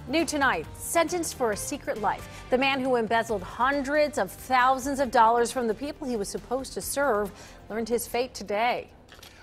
New tonight, sentenced for a secret life. The man who embezzled hundreds of thousands of dollars from the people he was supposed to serve learned his fate today.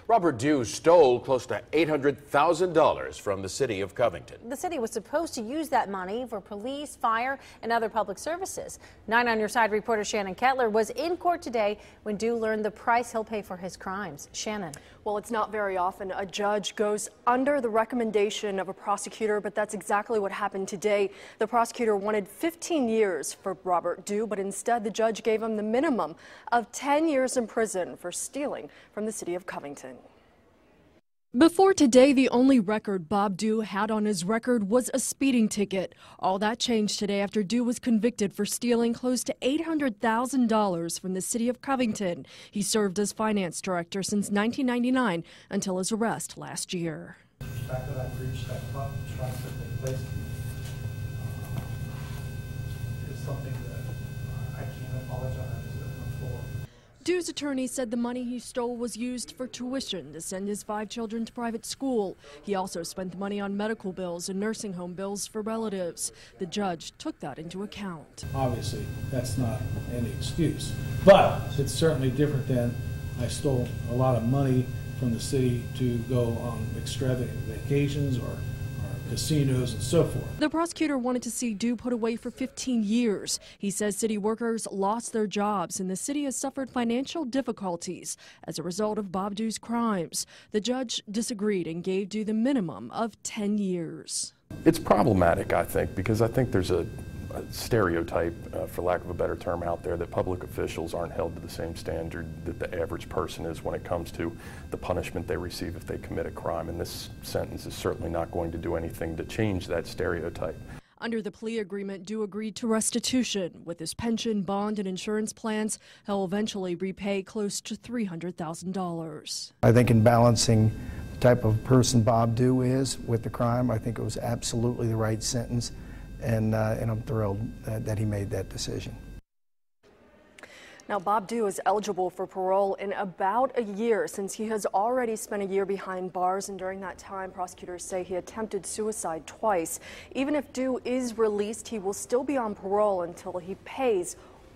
Robert Dew stole close to $800,000 from the city of Covington. The city was supposed to use that money for police, fire, and other public services. 9 on Your Side reporter Shannon Kettler was in court today when Dew learned the price he'll pay for his crimes. Shannon. Well, it's not very often a judge goes under the recommendation of a prosecutor, but that's exactly what happened today. The prosecutor wanted 15 years for Robert Dew, but instead the judge gave him the minimum of 10 years in prison for stealing from the city of Covington. Before today, the only record Bob Dew had on his record was a speeding ticket. All that changed today after Dew was convicted for stealing close to $800,000 from the city of Covington. He served as finance director since 1999 until his arrest last year. The fact that I've reached that button trust that they placed is something that I can't apologize for. Dew's attorney said the money he stole was used for tuition to send his 5 children to private school. He also spent the money on medical bills and nursing home bills for relatives. The judge took that into account. Obviously, that's not any excuse, but it's certainly different than I stole a lot of money from the city to go on extravagant vacations or casinos and so forth. The prosecutor wanted to see Dew put away for 15 years. He says city workers lost their jobs and the city has suffered financial difficulties as a result of Bob Dew's crimes. The judge disagreed and gave Dew the minimum of 10 years. It's problematic, I think, because I think there's a stereotype, for lack of a better term, out there that public officials aren't held to the same standard that the average person is when it comes to the punishment they receive if they commit a crime. And this sentence is certainly not going to do anything to change that stereotype. Under the plea agreement, Dew agreed to restitution. With his pension, bond, and insurance plans, he'll eventually repay close to $300,000. I think in balancing the type of person Bob Dew is with the crime, I think it was absolutely the right sentence. And I'm thrilled that he made that decision. Now, Bob Dew is eligible for parole in about a year since he has already spent a year behind bars, and during that time, prosecutors say he attempted suicide twice. Even if Dew is released, he will still be on parole until he pays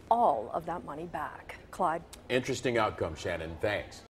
all of that money back. Clyde? Interesting outcome, Shannon. Thanks.